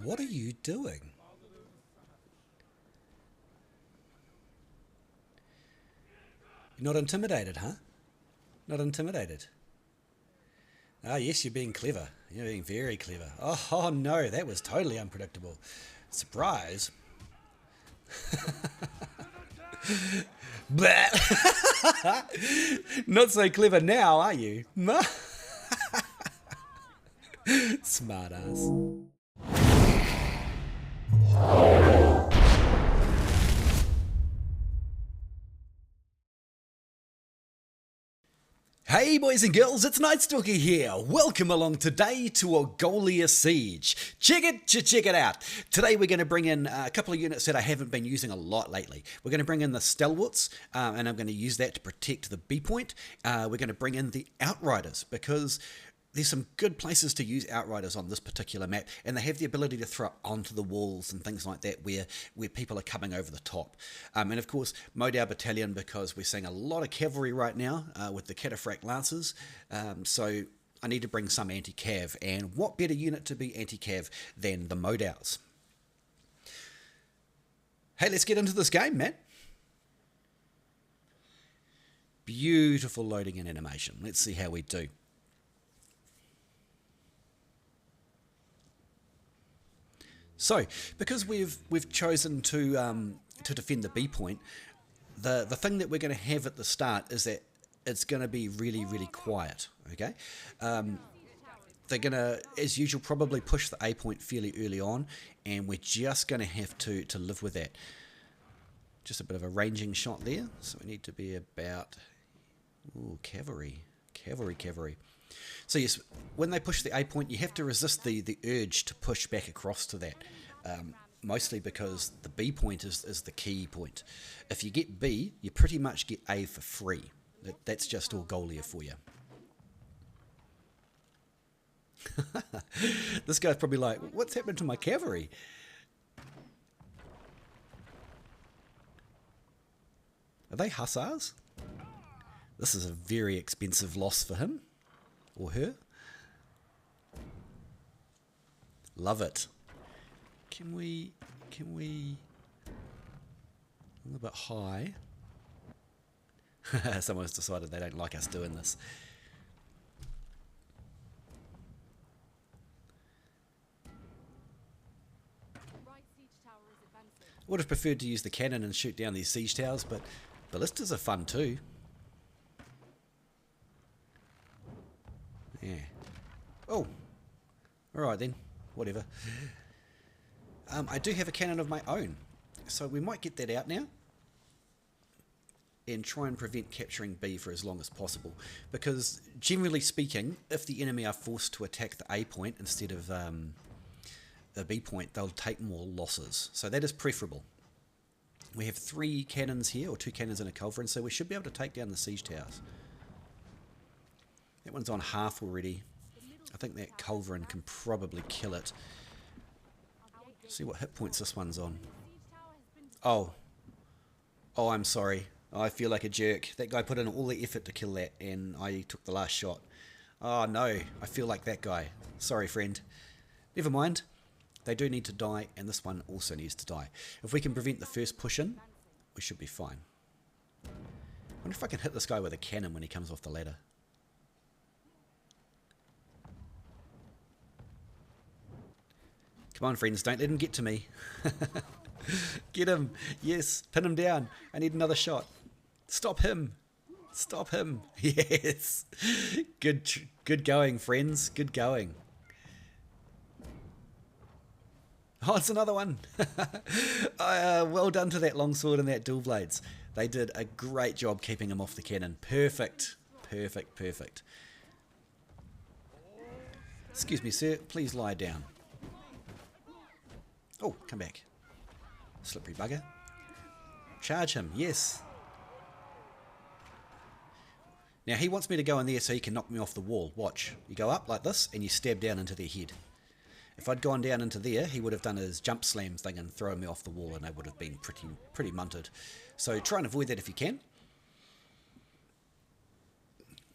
What are you doing? You're not intimidated, huh? Not intimidated. Ah, yes, you're being clever. You're being very clever. Oh no, that was totally unpredictable. Surprise. But not so clever now, are you? Smart ass. Hey boys and girls, it's KnightStalker here. Welcome along today to Algolia Siege. Check it out. Today we're going to bring in a couple of units that I haven't been using a lot lately. We're going to bring in the Stalwarts, and I'm going to use that to protect the B point. We're going to bring in the Outriders because there's some good places to use Outriders on this particular map, and they have the ability to throw onto the walls and things like that where people are coming over the top. And of course, Modau Battalion, because we're seeing a lot of cavalry right now with the Cataphract Lancers, so I need to bring some anti-cav, and what better unit to be anti-cav than the Modaus? Hey, let's get into this game, man. Beautiful loading and animation. Let's see how we do. So, because we've chosen to defend the B point, the thing that we're going to have at the start is that it's going to be really quiet. Okay, they're going to, as usual, probably push the A point fairly early on, and we're just going to have to live with that. Just a bit of a ranging shot there, so we need to be about cavalry. So yes, when they push the A point, you have to resist the urge to push back across to that. Mostly because the B point is the key point. If you get B, you pretty much get A for free. That's just Algolia for you. This guy's probably like, what's happened to my cavalry? Are they hussars? This is a very expensive loss for him. Or her. Love it. Can we a little bit high? Someone's decided they don't like us doing this. I would have preferred to use the cannon and shoot down these siege towers, but ballistas are fun too. Yeah. Oh. Alright then. Whatever. I do have a cannon of my own. So we might get that out now. And try and prevent capturing B for as long as possible. Because, generally speaking, if the enemy are forced to attack the A point instead of the B point, they'll take more losses. So that is preferable. We have 3 cannons here, or 2 cannons and a culverin, so we should be able to take down the siege towers. That one's on half already. I think that culverin can probably kill it. See what hit points this one's on. Oh, I'm sorry. I feel like a jerk. That guy put in all the effort to kill that, and I took the last shot. Oh no, I feel like that guy. Sorry, friend. Never mind. They do need to die, and this one also needs to die. If we can prevent the first push in, we should be fine. I wonder if I can hit this guy with a cannon when he comes off the ladder. Come on, friends, don't let him get to me. Get him. Yes, pin him down. I need another shot. Stop him. Stop him. Yes. Good going, friends. Good going. Oh, it's another one. Well done to that longsword and that dual blades. They did a great job keeping him off the cannon. Perfect. Perfect. Excuse me, sir. Please lie down. Oh, come back. Slippery bugger. Charge him, yes. Now he wants me to go in there so he can knock me off the wall. Watch. You go up like this and you stab down into their head. If I'd gone down into there, he would have done his jump slam thing and thrown me off the wall, and I would have been pretty munted. So try and avoid that if you can.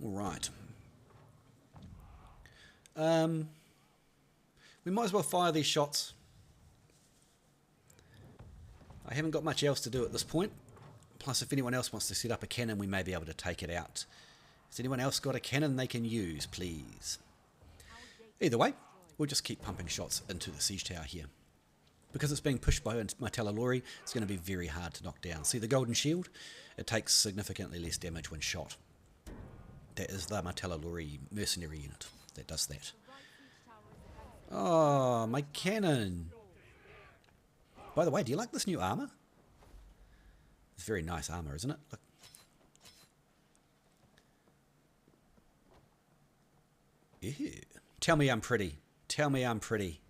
Alright. We might as well fire these shots. I haven't got much else to do at this point. Plus, if anyone else wants to set up a cannon, we may be able to take it out. Has anyone else got a cannon they can use, please? Either way, we'll just keep pumping shots into the siege tower here. Because it's being pushed by my Talalori, it's going to be very hard to knock down. See the golden shield? It takes significantly less damage when shot. That is the Talalori mercenary unit that does that. Oh, my cannon! By the way, do you like this new armor? It's very nice armor, isn't it? Look. Ew. Tell me I'm pretty. Tell me I'm pretty.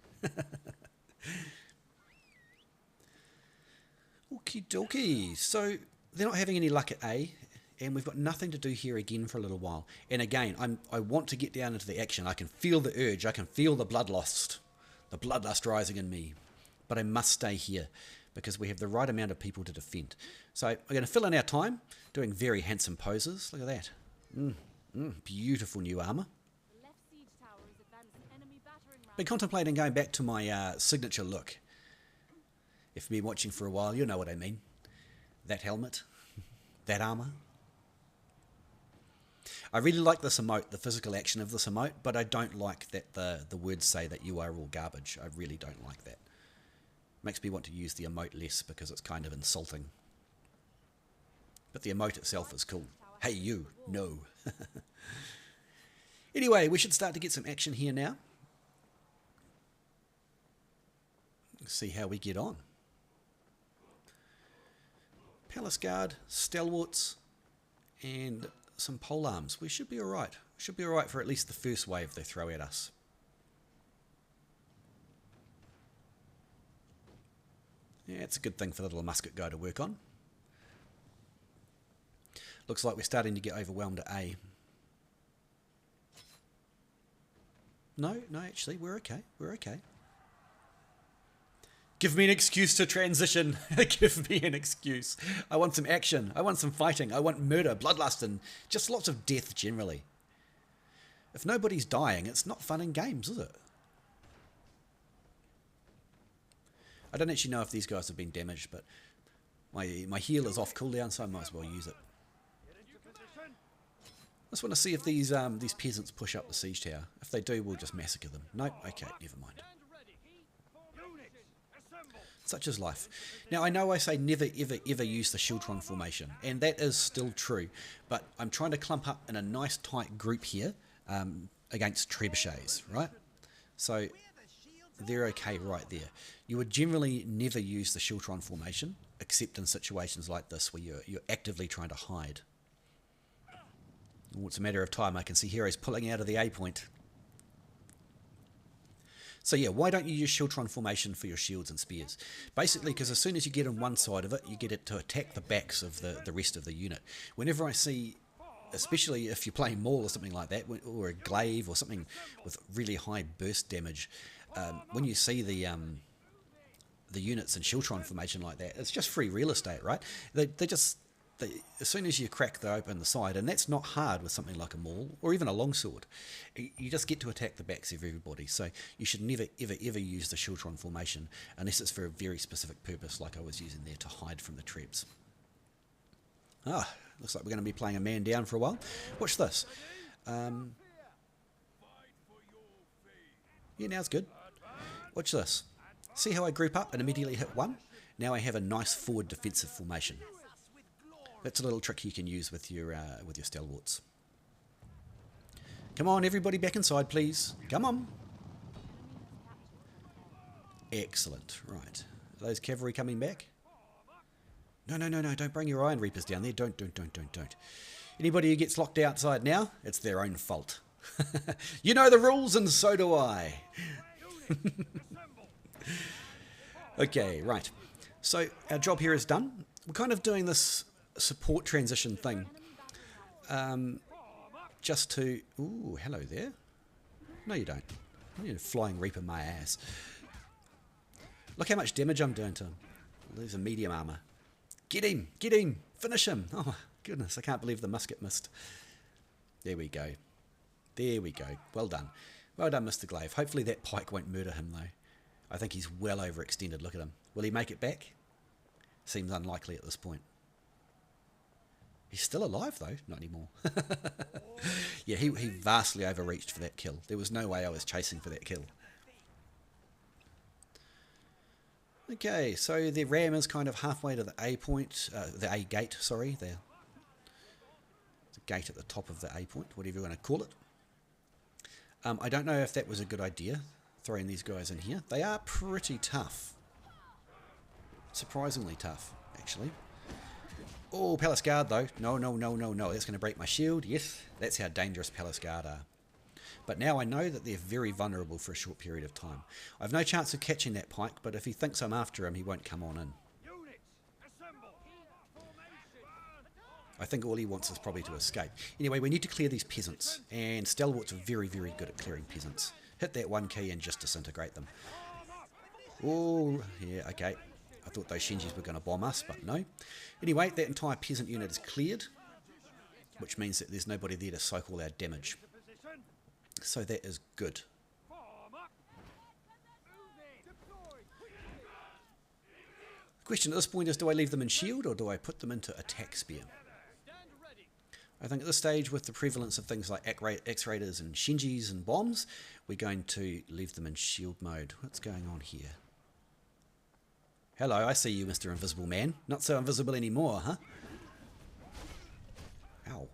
Okie dokie. So they're not having any luck at A, and we've got nothing to do here again for a little while. And again, I want to get down into the action. I can feel the urge. I can feel the bloodlust rising in me. But I must stay here because we have the right amount of people to defend. So we're going to fill in our time doing very handsome poses. Look at that. Beautiful new armor. Been contemplating going back to my signature look. If you've been watching for a while, you'll know what I mean. That helmet, that armor. I really like this emote, the physical action of this emote, but I don't like that the words say that you are all garbage. I really don't like that. Makes me want to use the emote less because it's kind of insulting. But the emote itself is cool. Hey you, no. Anyway, we should start to get some action here now. See how we get on. Palace Guard, Stalwarts, and some polearms. We should be alright. Should be alright for at least the first wave they throw at us. Yeah, it's a good thing for the little musket guy to work on. Looks like we're starting to get overwhelmed at A. No, actually, we're okay. We're okay. Give me an excuse to transition. Give me an excuse. I want some action. I want some fighting. I want murder, bloodlust, and just lots of death generally. If nobody's dying, it's not fun in games, is it? I don't actually know if these guys have been damaged, but my heal is off cooldown, so I might as well use it. I just want to see if these peasants push up the siege tower. If they do, we'll just massacre them. Nope, okay, never mind. Such is life. Now, I know I say never, ever, ever use the Shieldtron formation, and that is still true, but I'm trying to clump up in a nice tight group here against trebuchets, right? So they're okay right there. You would generally never use the Shieldtron formation, except in situations like this where you're actively trying to hide. Oh, it's a matter of time. I can see heroes pulling out of the A point. So yeah, why don't you use Shieldtron formation for your shields and spears? Basically, because as soon as you get on one side of it, you get it to attack the backs of the rest of the unit. Whenever I see, especially if you're playing Maul or something like that, or a glaive or something with really high burst damage, when you see the units in Shieldtron formation like that, it's just free real estate, right? As soon as you crack open the side, and that's not hard with something like a Maul or even a Longsword, you just get to attack the backs of everybody. So you should never, ever, ever use the Shieldtron formation unless it's for a very specific purpose, like I was using there to hide from the trebs. Looks like we're going to be playing a man down for a while. Watch this. Yeah, now it's good. Watch this. See how I group up and immediately hit one? Now I have a nice forward defensive formation. That's a little trick you can use with your Stalwarts. Come on, everybody back inside, please. Come on. Excellent. Right. Are those cavalry coming back? No. Don't bring your Iron Reapers down there. Don't. Anybody who gets locked outside now, it's their own fault. You know the rules, and so do I. Okay, right. So our job here is done. We're kind of doing this support transition thing. Just to... Ooh, hello there. No, you don't. I need a flying reaper my ass. Look how much damage I'm doing to him. There's a medium armor. Get him! Get him! Finish him! Oh, my goodness, I can't believe the musket missed. There we go. There we go. Well done. Well done, Mr. Glaive. Hopefully that pike won't murder him, though. I think he's well overextended. Look at him. Will he make it back? Seems unlikely at this point. He's still alive, though. Not anymore. Yeah, he vastly overreached for that kill. There was no way I was chasing for that kill. Okay, so the ram is kind of halfway to the A point, the A gate, sorry, the gate at the top of the A point, whatever you want to call it. I don't know if that was a good idea, throwing these guys in here. They are pretty tough. Surprisingly tough, actually. Oh, Palace Guard, though. No, no, no, no, no. That's going to break my shield. Yes, that's how dangerous Palace Guard are. But now I know that they're very vulnerable for a short period of time. I've no chance of catching that pike, but if he thinks I'm after him, he won't come on in. I think all he wants is probably to escape. Anyway, we need to clear these peasants, and Stalwarts are very, very good at clearing peasants. Hit that one key and just disintegrate them. Oh, yeah, okay. I thought those Shinjis were going to bomb us, but no. Anyway, that entire peasant unit is cleared, which means that there's nobody there to soak all our damage. So that is good. The question at this point is, do I leave them in shield or do I put them into attack spear? I think at this stage, with the prevalence of things like X-Raiders and Shinjis and bombs, we're going to leave them in shield mode. What's going on here? Hello, I see you, Mr. Invisible Man. Not so invisible anymore, huh? Ow.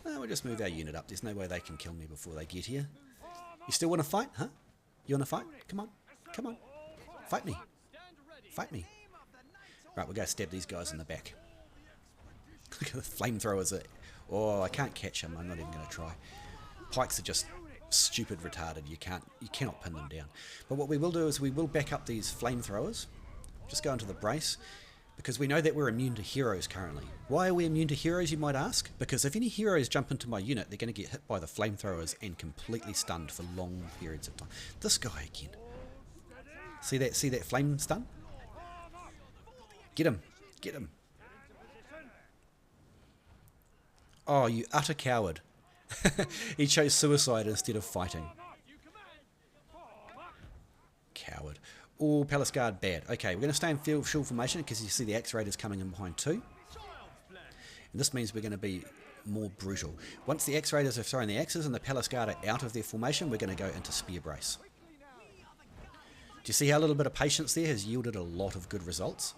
We'll just move our unit up. There's no way they can kill me before they get here. You still want to fight, huh? You want to fight? Come on. Come on. Fight me. Fight me. Right, we're going to stab these guys in the back. Look at the flamethrowers. Oh, I can't catch them. I'm not even going to try. Pikes are just stupid retarded. You cannot pin them down. But what we will do is we will back up these flamethrowers. Just go into the brace. Because we know that we're immune to heroes currently. Why are we immune to heroes, you might ask? Because if any heroes jump into my unit, they're going to get hit by the flamethrowers and completely stunned for long periods of time. This guy again. See that flame stun? Get him. Get him. Oh, you utter coward. He chose suicide instead of fighting. Coward. Oh, Palace Guard, bad. Okay, we're going to stay in shield formation because you see the X-Raiders coming in behind too. And this means we're going to be more brutal. Once the X-Raiders have thrown the axes and the Palace Guard are out of their formation, we're going to go into spear brace. Do you see how a little bit of patience there has yielded a lot of good results?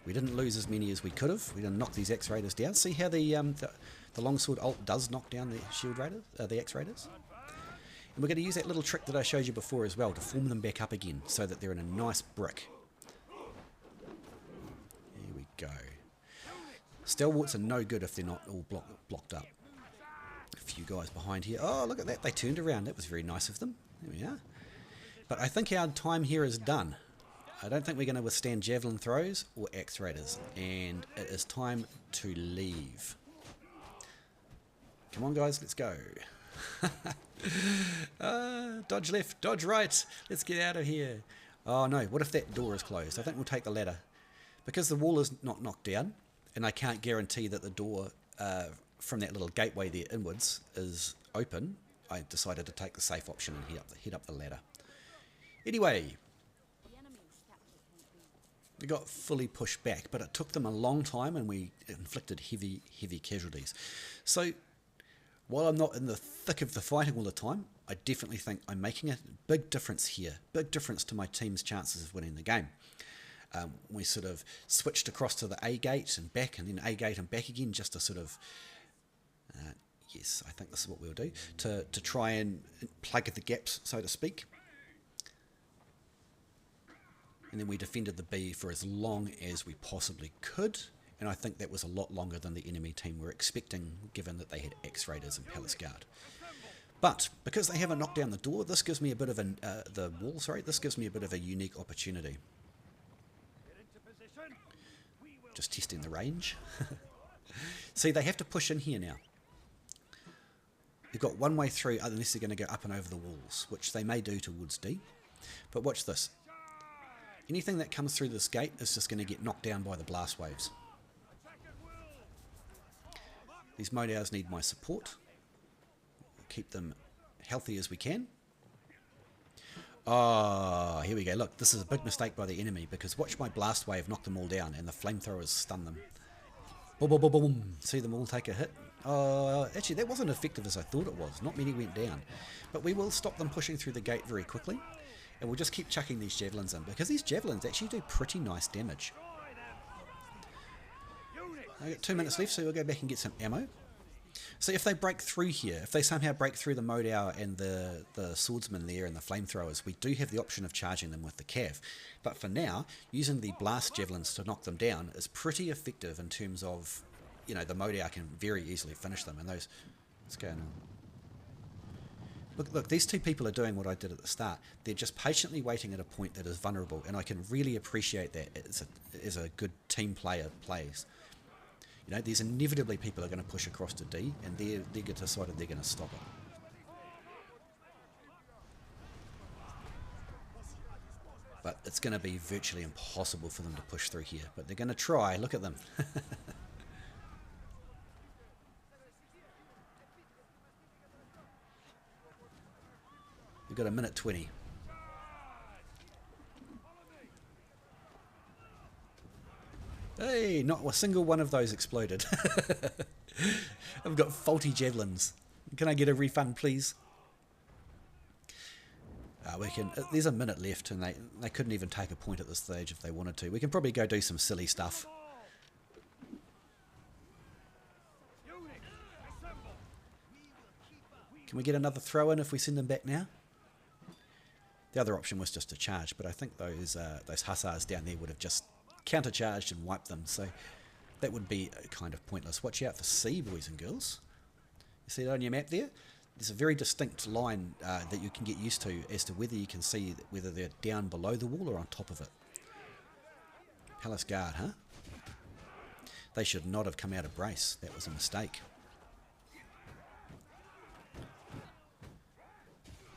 We didn't lose as many as we could have. We didn't knock these X-Raiders down. See how the Longsword ult does knock down the shield raiders, the X-Raiders? And we're going to use that little trick that I showed you before as well to form them back up again so that they're in a nice brick. Here we go. Stalwarts are no good if they're not all blocked up. A few guys behind here. Oh, look at that. They turned around. That was very nice of them. There we are. But I think our time here is done. I don't think we're going to withstand javelin throws or X-Raiders. And it is time to leave. Come on, guys. Let's go. Dodge left, dodge right. Let's get out of here. Oh no, what if that door is closed? I think we'll take the ladder. Because the wall is not knocked down, and I can't guarantee that the door from that little gateway there inwards is open, I decided to take the safe option and head up the ladder. Anyway, we got fully pushed back, but it took them a long time and we inflicted heavy casualties. So while I'm not in the thick of the fighting all the time, I definitely think I'm making a big difference here. Big difference to my team's chances of winning the game. We sort of switched across to the A gate and back, and then A gate and back again, just to sort of, yes, I think this is what we'll do, to try and plug the gaps, so to speak. And then we defended the B for as long as we possibly could. And I think that was a lot longer than the enemy team were expecting, given that they had X-Raiders and Palace Guard. But because they haven't knocked down the door, this gives me a bit of the wall. Sorry, this gives me a bit of a unique opportunity. Just testing the range. See, they have to push in here now. They've got one way through, unless they're going to go up and over the walls, which they may do towards D. But watch this. Anything that comes through this gate is just going to get knocked down by the blast waves. These Modals need my support. Keep them healthy as we can. Oh, here we go. Look, this is a big mistake by the enemy, because watch my blast wave knock them all down and the flamethrowers stun them. Boom, boom, boom, boom. See them all take a hit. Actually, that wasn't effective as I thought it was. Not many went down. But we will stop them pushing through the gate very quickly. And we'll just keep chucking these javelins in, because these javelins actually do pretty nice damage. I've got 2 minutes left, so we'll go back and get some ammo. So if they break through here, if they somehow break through the Modao and the swordsmen there and the flamethrowers, we do have the option of charging them with the cav. But for now, using the blast javelins to knock them down is pretty effective in terms of, you know, the Modao can very easily finish them. And those, what's going on? Look, these two people are doing what I did at the start. They're just patiently waiting at a point that is vulnerable, and I can really appreciate that as a good team player plays. You know, there's inevitably people are going to push across to D, and they've decided they're going to stop it. But it's going to be virtually impossible for them to push through here. But they're going to try. Look at them. We've got 1:20. Hey, not a single one of those exploded. I've got faulty javelins. Can I get a refund, please? There's a minute left, and they couldn't even take a point at this stage if they wanted to. We can probably go do some silly stuff. Can we get another throw in if we send them back now? The other option was just to charge, but I think those hussars down there would have just countercharged and wiped them, so that would be kind of pointless. Watch out for C, boys and girls. You see that on your map there? There's a very distinct line that you can get used to as to whether you can see whether they're down below the wall or on top of it. Palace Guard, huh? They should not have come out of brace. That was a mistake.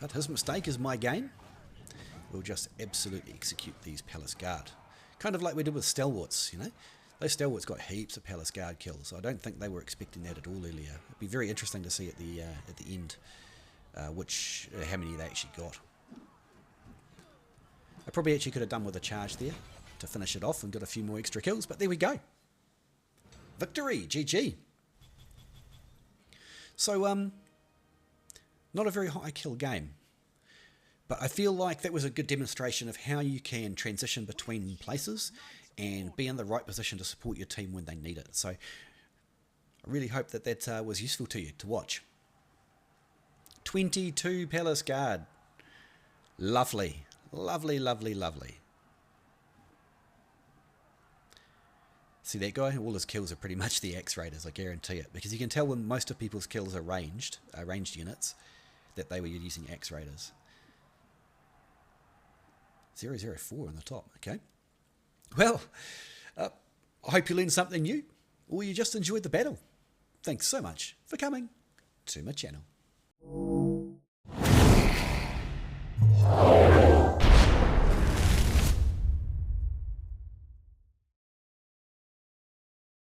But his mistake is my gain. We'll just absolutely execute these Palace Guard. Kind of like we did with Stalwarts, you know. Those Stalwarts got heaps of Palace Guard kills. I don't think they were expecting that at all earlier. It'd be very interesting to see at the end how many they actually got. I probably actually could have done with a charge there to finish it off and got a few more extra kills, but there we go. Victory, GG. So, not a very high kill game. But I feel like that was a good demonstration of how you can transition between places and be in the right position to support your team when they need it. So I really hope that was useful to you to watch. 22 Palace Guard. Lovely. Lovely, lovely, lovely. See that guy? All his kills are pretty much the X-Raiders, I guarantee it. Because you can tell when most of people's kills are ranged units, that they were using X-Raiders. 004 on the top, okay. Well, I hope you learned something new, or you just enjoyed the battle. Thanks so much for coming to my channel.